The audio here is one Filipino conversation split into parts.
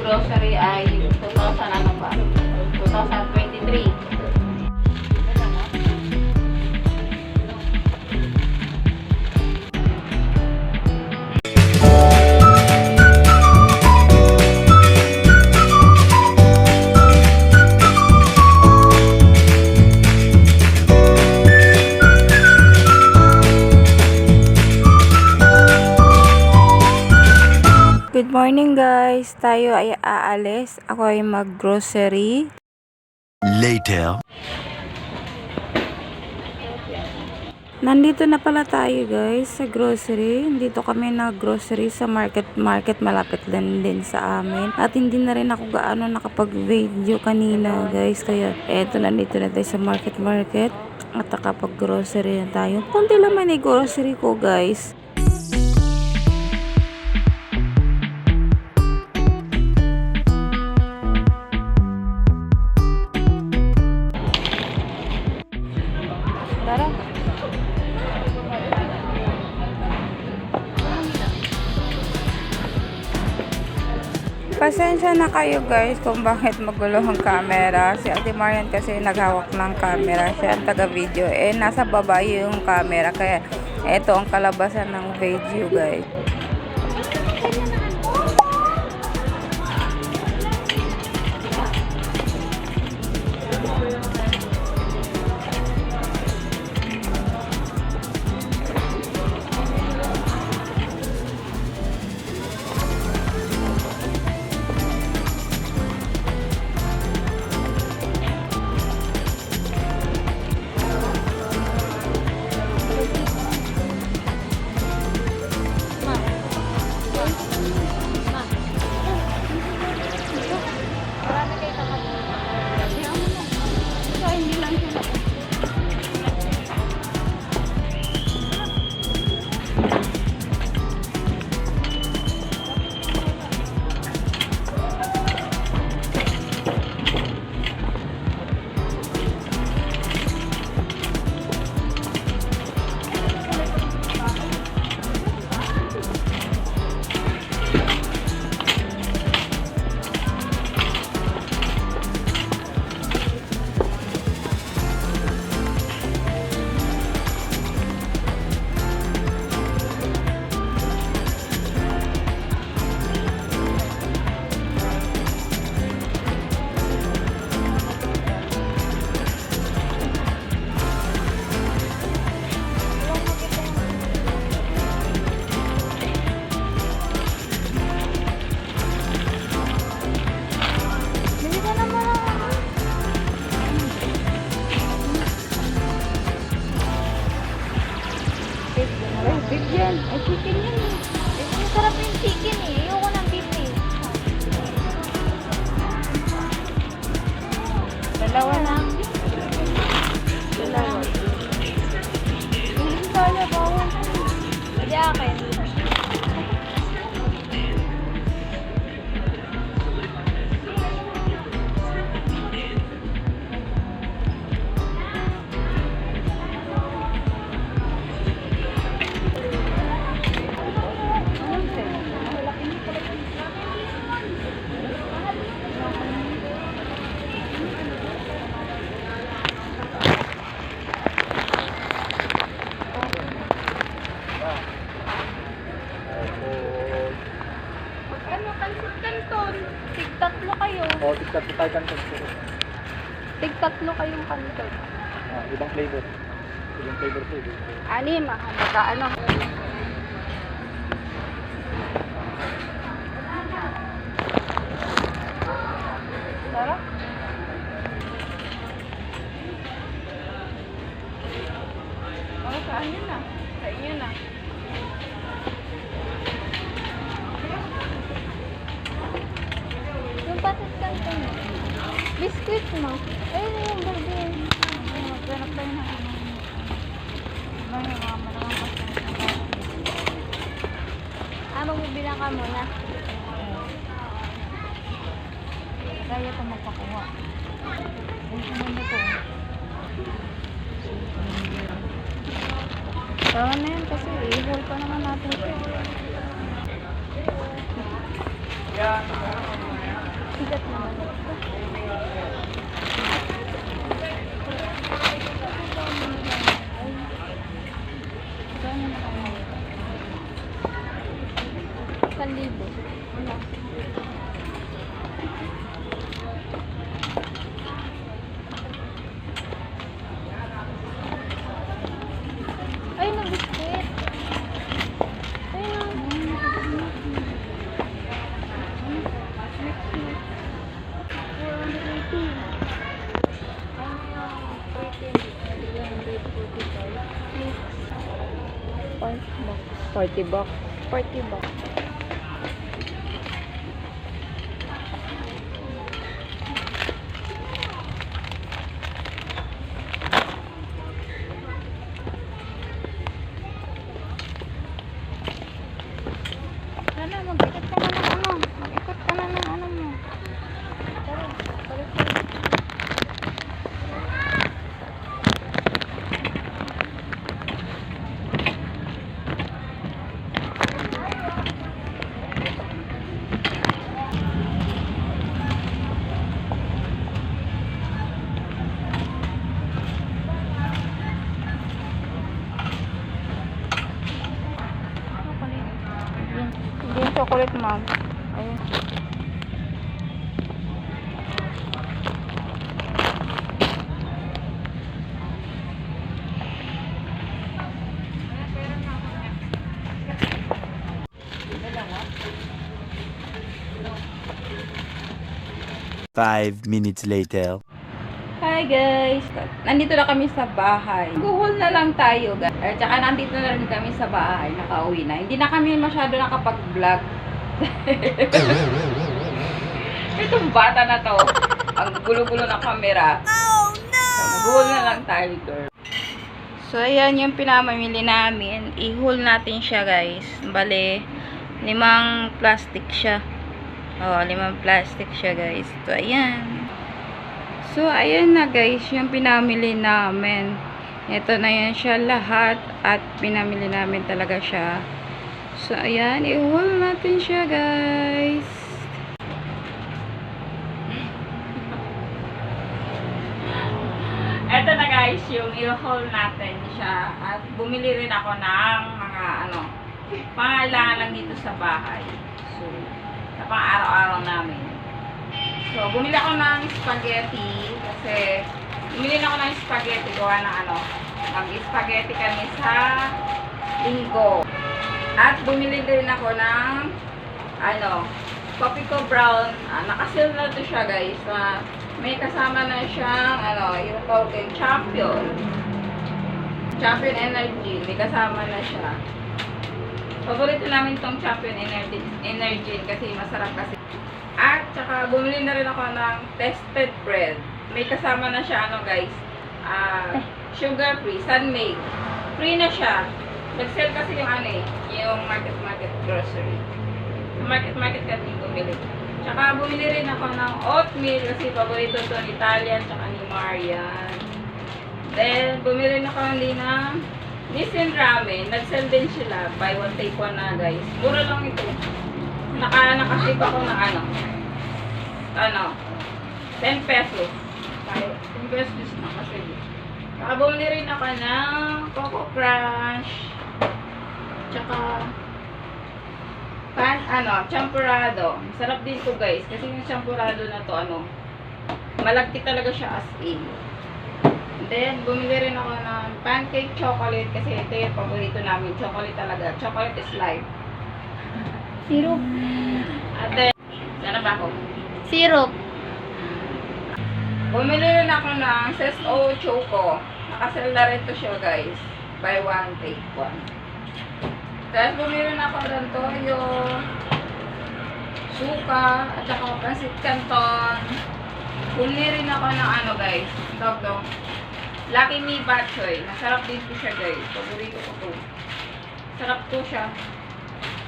grocery ay 2,000 ano ba? 2023. Good morning guys, tayo ay aalis. Ako ay mag-grocery. Later. Nandito na pala tayo guys sa grocery. Dito kami nag-grocery sa market. Malapit din sa amin. At hindi na rin ako gaano nakapag-video kanina guys. Kaya eto, nandito na tayo sa market. At nakapag-grocery na tayo. Kunti lang man yung grocery ko guys. Tara. Pasensya na kayo guys kung bakit magulo ang camera. Si Ate Marian kasi naghawak ng camera. Siya ang taga-video. Nasa baba yung camera. Kaya ito ang kalabasan ng video guys. Bigyan. Ay, chicken yun eh. Masarap yung chicken eh. Ayoko ng beef eh. Dalawa lang. Dalawa. Hindi sana bawal. Hindi akin. Tig-tatlo kayo. O, tig-tatlo tayo kanton. Tig-tatlo kayong kanton. Ibang flavor. Ibang flavor po. Anim, magkaano. Tara. Saan yun na? Sa inyo na. Yung patis kanton mo. Biscuit mo. Ayun na yung burger. Maghanap tayo na. Mga malamang patis. Magbibilang ka muna. Kaya ito magpakuha. Ang kumanda to. Tama na yan kasi i-hold pa naman natin ito. Bigat naman ito. Libo. Ay, nag-biscuit. Ay, $40. 40 bucks. Sana, mag-ikot ka na ng ano. Mag-ikot ka na ng ano mo. Tara, balik tayo. Hindi yung chocolate, ma'am. Ayun. Five minutes later. Hi guys! Nandito na kami sa bahay. Guhol na lang tayo guys. At saka nandito na rin kami sa bahay. Nakauwi na. Hindi na kami masyado nakapag-vlog. Itong bata na to. Ang gulo-gulo ng camera. Oh no! So, guhol na lang tayo girl. So ayan yung pinamamili namin. I-haul natin siya guys. Bale, 5 plastic siya. Oh, 5 plastic siya guys. So ayan. So, ayan na guys, yung pinamili namin. Ito na yan siya lahat at pinamili namin talaga siya. So, ayan, i-haul natin siya guys. Ito na guys, yung i-haul natin siya. At bumili rin ako ng mga pangailangan lang dito sa bahay. So, sa pang-araw-araw namin. So, bumili ako ng spaghetti kasi bumili na ako ng spaghetti gawa ng mag-spaghetti kami sa linggo. At bumili din ako ng Coffee Co Brown. Nakasil na to siya guys. May kasama na siyang yung tawag din Champion Energy. May kasama na siya. Paborito namin tong Champion Energy kasi masarap kasi. At saka bumili na rin ako ng tested bread. May kasama na siya guys. Sugar free, sun-made. Free na siya. Nag-sell kasi yung market grocery. Market kasi bumili. Tsaka bumili rin ako ng oatmeal kasi paborito to ni Talia at saka ni Marian. Then bumili rin ako din ng Nissin Ramen. Nag-sell din sila. Buy one take one na guys. Mura lang ito. Nakasave ako ng 10 pesos. 10 pesos na kasi. Bumili rin ako ng Coco Crunch. Tsaka champurrado. Masarap din to guys. Kasi yung champurrado na to, malagkit talaga siya as in. Then, bumili rin ako ng pancake chocolate. Kasi ito yung paborito namin. Chocolate talaga. Chocolate is life. Syrup. At then, sana ba ako? Syrup. Bumili rin ako ng Sesto Choco. Nakasell na rin to siya guys. Buy one, take one. Tapos bumili rin ako ng toyo, suka, at saka pansit canton. Bumili rin ako ng guys. Tawag to. Lucky Me Batchoy. Masarap din po siya guys. Paborito ko to. Sarap to siya.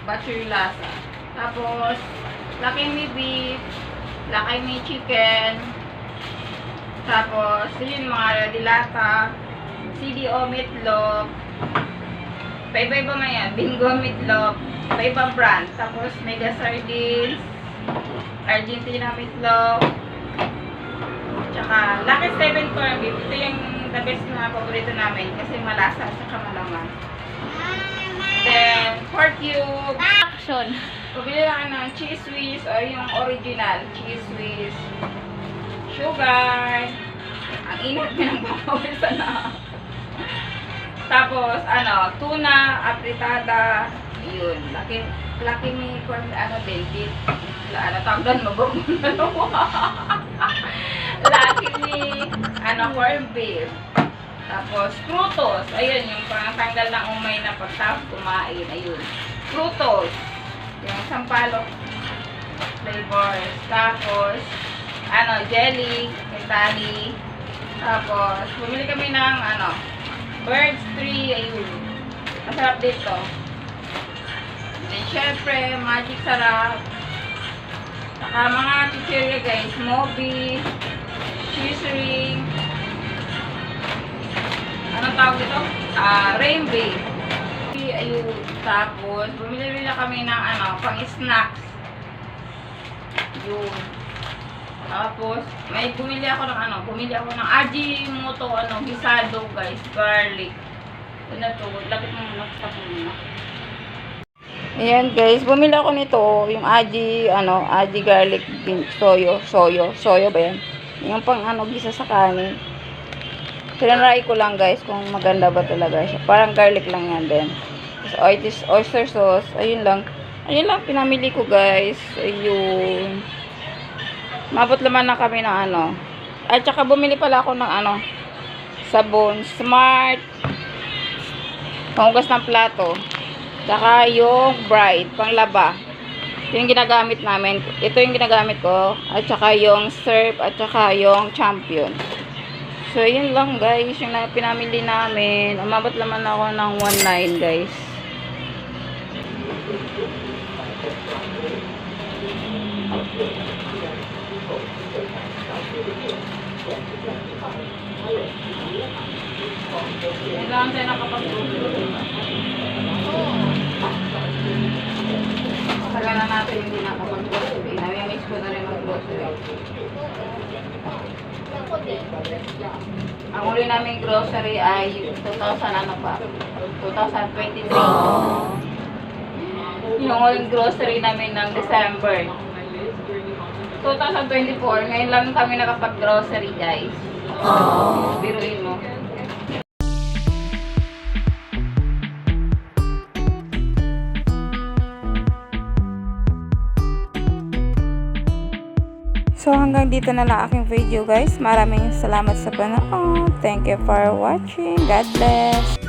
Batchoy lasa. Tapos, Lucky Me Beef, Lucky Me Chicken, tapos, yun mga dilata, CDO meatloaf, pa-iba-iba na yan, Bingo meatloaf, pa-ibang brand, tapos mega sardines, Argentina meatloaf. Tsaka Lucky 7 corned beef. Ito yung the best na paborito namin kasi malasa at saka malaman. Then, pork cube. Action! Pabili lang ng cheese whiz o yung original cheese whiz. Sugar. Ang init pinagpapawisan na. Tapos, tuna, apritada. Yun. Laki may corn, din. Tawag doon, mababong. Laki may, corn beef. Tapos, frutos. Ayun, yung pangtanggal ng umay na pagtapos kumain. Ayun. Frutos. Yung sampalok flavors. Tapos, jelly, ketali. Tapos, bumili kami ng, Birds 3. Ayun. Masarap dito. Then, syempre, magic sarap. Saka mga chichirya guys. Moby. Cheese ring. Anong tawag dito? Rainbow. Ayun. Tapos, bumili na kami ng pang snacks. Yun. Tapos, bumili ako ng Ajinomoto, gisado guys, garlic. Ito na to, lapit mo muna, stop mo muna. Ayan guys, bumili ako nito, yung Aji garlic, soyo ba yan? Yung pang gisa sa kanin. Tinanry ko lang guys kung maganda ba talaga siya. Parang garlic lang yan din. Tapos oyster sauce. Ayun lang. Pinamili ko guys. Ayun. Mabot naman na kami ng At saka bumili pala ako ng sabon. Smart. Panghugas ng plato. Saka yung Bright. Panglaba. Ito yung ginagamit namin. Ito yung ginagamit ko. At saka yung Surf. At saka yung Champion. So, yun lang guys, yung pinamili namin. Umabot naman ako ng 1.9 guys. Yun lang tayo nakapag-grocery. Tagal na natin hindi nakapag-grocery. Nami-mix ko na rin mag-grocery. Ang uli namin grocery ay 2023. Yung uling grocery namin ng December 2024. Ngayon lang kami nakapag-grocery guys. Biruin mo. So, hanggang dito na lang aking video guys. Maraming salamat sa panood. Thank you for watching. God bless.